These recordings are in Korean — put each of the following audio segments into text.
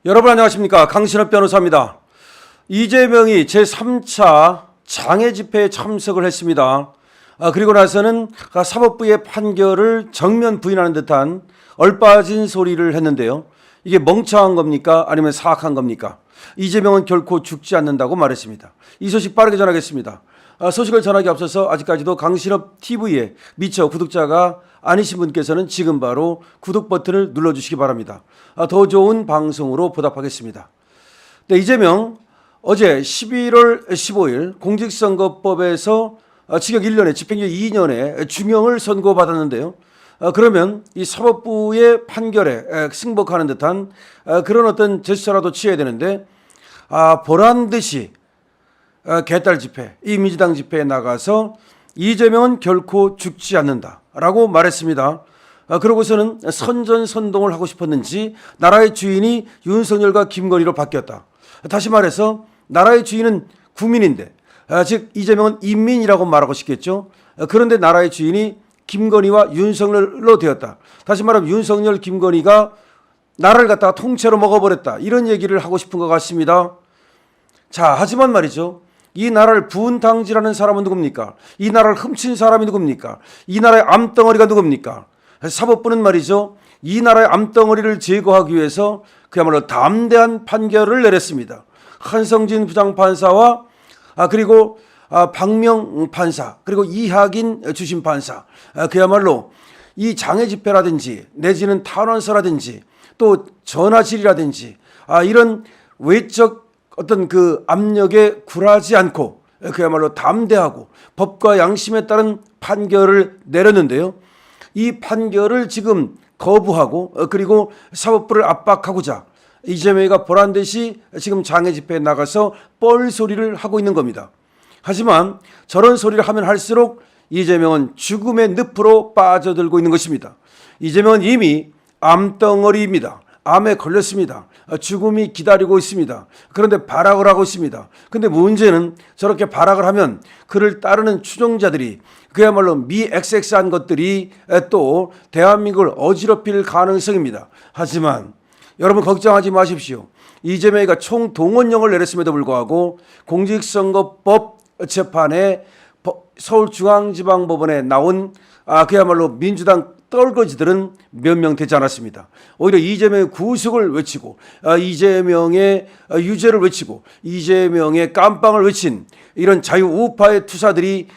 여러분 안녕하십니까? 강신업 변호사입니다. 이재명이 제3차 장애 집회에 참석을 했습니다. 그리고 나서는 사법부의 판결을 정면 부인하는 듯한 얼빠진 소리를 했는데요. 이게 멍청한 겁니까? 아니면 사악한 겁니까? 이재명은 결코 죽지 않는다고 말했습니다. 이 소식 빠르게 전하겠습니다. 소식을 전하기 앞서서 아직까지도 강신업 TV에 미처 구독자가 아니신 분께서는 지금 바로 구독 버튼을 눌러주시기 바랍니다. 더 좋은 방송으로 보답하겠습니다. 네, 이재명 어제 11월 15일 공직선거법에서 징역 1년에 집행유예 2년에 중형을 선고받았는데요. 그러면 이 사법부의 판결에 승복하는 듯한 그런 어떤 제스처라도 취해야 되는데 보란 듯이 개딸 집회, 이 민주당 집회에 나가서 이재명은 결코 죽지 않는다라고 말했습니다. 그러고서는 선전선동을 하고 싶었는지 나라의 주인이 윤석열과 김건희로 바뀌었다. 다시 말해서 나라의 주인은 국민인데, 즉 이재명은 인민이라고 말하고 싶겠죠. 그런데 나라의 주인이 김건희와 윤석열로 되었다. 다시 말하면 윤석열, 김건희가 나라를 갖다가 통째로 먹어버렸다. 이런 얘기를 하고 싶은 것 같습니다. 자, 하지만 말이죠. 이 나라를 분탕질하는 사람은 누굽니까? 이 나라를 훔친 사람이 누굽니까? 이 나라의 암덩어리가 누굽니까? 사법부는 말이죠. 이 나라의 암덩어리를 제거하기 위해서 그야말로 담대한 판결을 내렸습니다. 한성진 부장판사와 그리고 박명 판사, 그리고 이학인 주심판사, 그야말로 이 장애 집회라든지 내지는 탄원서라든지 또 전화질이라든지 이런 외적 어떤 그 압력에 굴하지 않고 그야말로 담대하고 법과 양심에 따른 판결을 내렸는데요. 이 판결을 지금 거부하고 그리고 사법부를 압박하고자 이재명이가 보란 듯이 지금 장애 집회에 나가서 뻘소리를 하고 있는 겁니다. 하지만 저런 소리를 하면 할수록 이재명은 죽음의 늪으로 빠져들고 있는 것입니다. 이재명은 이미 암덩어리입니다. 암에 걸렸습니다. 죽음이 기다리고 있습니다. 그런데 발악을 하고 있습니다. 그런데 문제는 저렇게 발악을 하면 그를 따르는 추종자들이 그야말로 미XX한 것들이 또 대한민국을 어지럽힐 가능성입니다. 하지만 여러분 걱정하지 마십시오. 이재명이가 총동원령을 내렸음에도 불구하고 공직선거법 재판에 서울중앙지방법원에 나온 그야말로 민주당 떨거지들은 몇 명 되지 않았습니다. 오히려 이재명의 구속을 외치고 이재명의 유죄를 외치고 이재명의 깜빵을 외친 이런 자유우파의 투사들이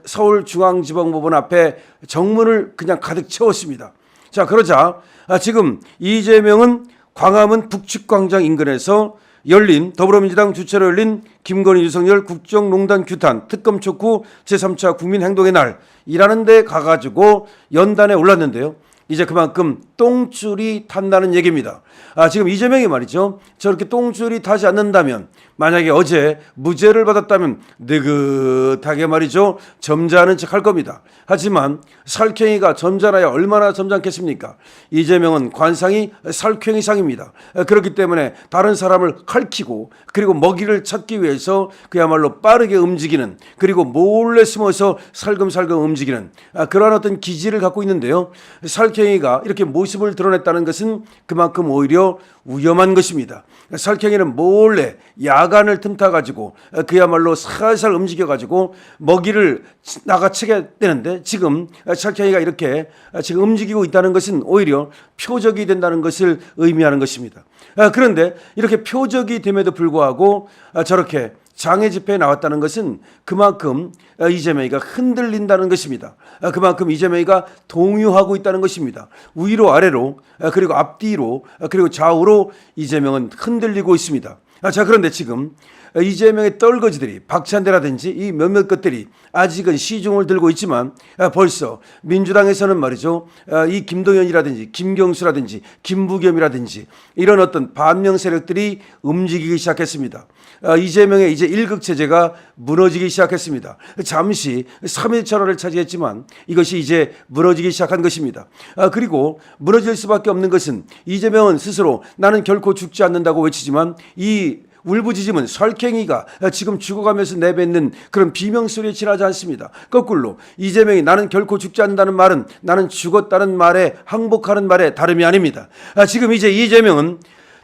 서울중앙지방법원 앞에 정문을 그냥 가득 채웠습니다. 자, 그러자 지금 이재명은 광화문 북측광장 인근에서 열린 더불어민주당 주최로 열린 김건희 윤석열 국정농단 규탄 특검 촉구 제3차 국민행동의 날이라는 데 가가지고 연단에 올랐는데요. 이제 그만큼 똥줄이 탄다는 얘기입니다. 지금 이재명이 말이죠. 저렇게 똥줄이 타지 않는다면 만약에 어제 무죄를 받았다면 느긋하게 말이죠. 점잖은 척 할 겁니다. 하지만 살쾡이가 점잖아야 얼마나 점잖겠습니까? 이재명은 관상이 살쾡이상입니다. 그렇기 때문에 다른 사람을 핥히고 그리고 먹이를 찾기 위해서 그야말로 빠르게 움직이는 그리고 몰래 숨어서 살금살금 움직이는 그러한 어떤 기질을 갖고 있는데요. 살쾡이가 이렇게 모습을 드러냈다는 것은 그만큼 오히려 위험한 것입니다. 살쾡이는 몰래 야간을 틈타가지고 그야말로 살살 움직여가지고 먹이를 나가채게 되는데 지금 살쾡이가 이렇게 지금 움직이고 있다는 것은 오히려 표적이 된다는 것을 의미하는 것입니다. 그런데 이렇게 표적이 됨에도 불구하고 저렇게 장애 집회에 나왔다는 것은 그만큼 이재명이가 흔들린다는 것입니다. 그만큼 이재명이가 동요하고 있다는 것입니다. 위로 아래로 그리고 앞뒤로 그리고 좌우로 이재명은 흔들리고 있습니다. 자, 그런데 지금 이재명의 떨거지들이 박찬대라든지 이 몇몇 것들이 아직은 시중을 들고 있지만 벌써 민주당에서는 말이죠. 이 김동연이라든지 김경수라든지 김부겸이라든지 이런 어떤 반명 세력들이 움직이기 시작했습니다. 이재명의 이제 일극체제가 무너지기 시작했습니다. 잠시 3일천하를 차지했지만 이것이 이제 무너지기 시작한 것입니다. 그리고 무너질 수밖에 없는 것은 이재명은 스스로 나는 결코 죽지 않는다고 외치지만 이 울부짖음은 설캥이가 지금 죽어가면서 내뱉는 그런 비명소리에 지나지 않습니다. 거꾸로 이재명이 나는 결코 죽지 않는다는 말은 나는 죽었다는 말에 항복하는 말에 다름이 아닙니다. 지금 이제 이재명은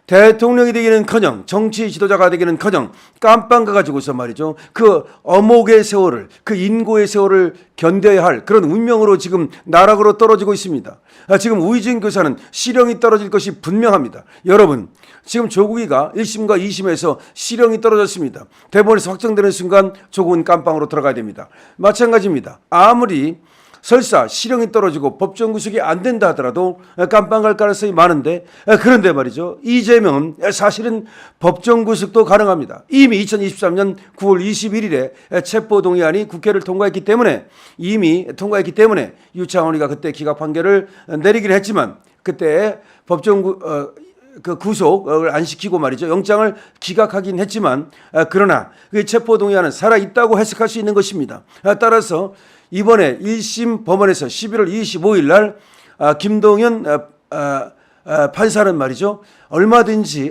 대통령이 되기는커녕 정치 지도자가 되기는커녕 깜빵가 가지고서 말이죠. 그 어목의 세월을, 그 인고의 세월을 견뎌야 할 그런 운명으로 지금 나락으로 떨어지고 있습니다. 지금 우이진 교사는 실형이 떨어질 것이 분명합니다. 여러분, 지금 조국이가 1심과 2심에서 실형이 떨어졌습니다. 대법원에서 확정되는 순간 조국은 깜빵으로 들어가야 됩니다. 마찬가지입니다. 아무리 설사 실형이 떨어지고 법정 구속이 안 된다 하더라도 깜빵 갈 가능성이 많은데, 그런데 말이죠, 이재명은 사실은 법정 구속도 가능합니다. 이미 2023년 9월 21일에 체포동의안이 국회를 통과했기 때문에, 유창원이가 그때 기각 판결을 내리긴 했지만, 그때 구속을 안 시키고 말이죠, 영장을 기각하긴 했지만, 그러나 그 체포동의안은 살아있다고 해석할 수 있는 것입니다. 따라서 이번에 1심 법원에서 11월 25일 날 김동연 판사는 말이죠, 얼마든지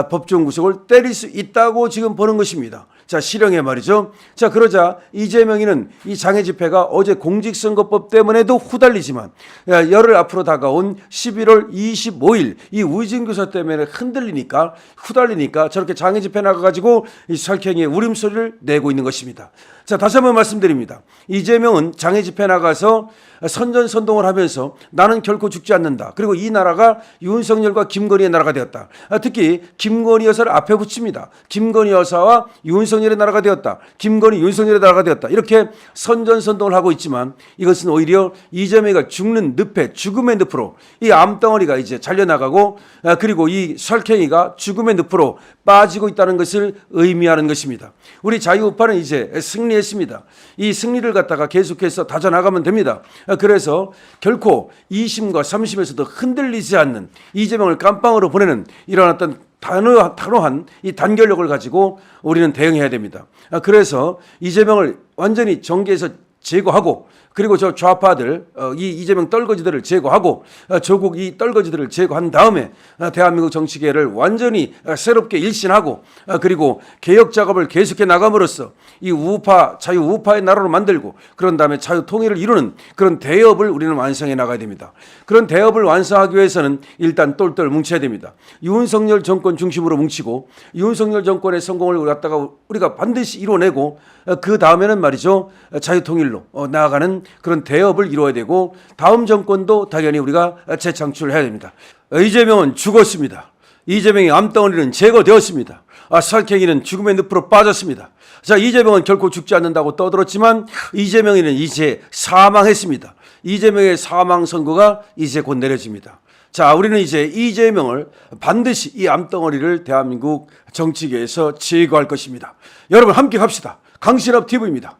법정 구속을 때릴 수 있다고 지금 보는 것입니다. 자, 실형에 말이죠. 자, 그러자 이재명이는 이 장애 집회가 어제 공직선거법 때문에도 후달리지만, 열흘 앞으로 다가온 11월 25일 이 우이진 교사 때문에 후달리니까 저렇게 장애 집회 나가가지고 이 설경이의 울음소리를 내고 있는 것입니다. 자, 다시 한번 말씀드립니다. 이재명은 장애 집회 나가서 선전선동을 하면서 나는 결코 죽지 않는다. 그리고 이 나라가 윤석열과 김건희의 나라가 되었다. 특히 김건희 여사를 앞에 붙입니다. 김건희 여사와 윤석열의 나라가 되었다. 김건희 윤석열의 나라가 되었다. 이렇게 선전선동을 하고 있지만, 이것은 오히려 이재명이가 죽는 늪에, 죽음의 늪으로, 이 암덩어리가 이제 잘려나가고, 그리고 이 설경이가 죽음의 늪으로 빠지고 있다는 것을 의미하는 것입니다. 우리 자유우파는 이제 승리했습니다. 이 승리를 갖다가 계속해서 다져나가면 됩니다. 그래서 결코 2심과 3심에서도 흔들리지 않는 이재명을 깜빵으로 보내는 이런 어떤 단호한 이 단결력을 가지고 우리는 대응해야 됩니다. 그래서 이재명을 완전히 정계에서 제거하고, 그리고 저 좌파들, 이 이재명 떨거지들을 제거하고, 조국 이 떨거지들을 제거한 다음에 대한민국 정치계를 완전히 새롭게 일신하고, 그리고 개혁 작업을 계속해 나감으로써 이 자유 우파의 나라로 만들고, 그런 다음에 자유 통일을 이루는 그런 대업을 우리는 완성해 나가야 됩니다. 그런 대업을 완성하기 위해서는 일단 똘똘 뭉쳐야 됩니다. 윤석열 정권 중심으로 뭉치고, 윤석열 정권의 성공을 갖다가 우리가 반드시 이뤄내고, 그 다음에는 말이죠, 자유 통일로 나아가는 그런 대업을 이루어야 되고, 다음 정권도 당연히 우리가 재창출해야 됩니다. 이재명은 죽었습니다. 이재명의 암덩어리는 제거되었습니다. 설경이는 죽음의 늪으로 빠졌습니다. 자, 이재명은 결코 죽지 않는다고 떠들었지만 이재명이는 이제 사망했습니다. 이재명의 사망 선고가 이제 곧 내려집니다. 자, 우리는 이제 이재명을 반드시 이 암덩어리를 대한민국 정치계에서 제거할 것입니다. 여러분 함께 갑시다. 강신업 TV입니다.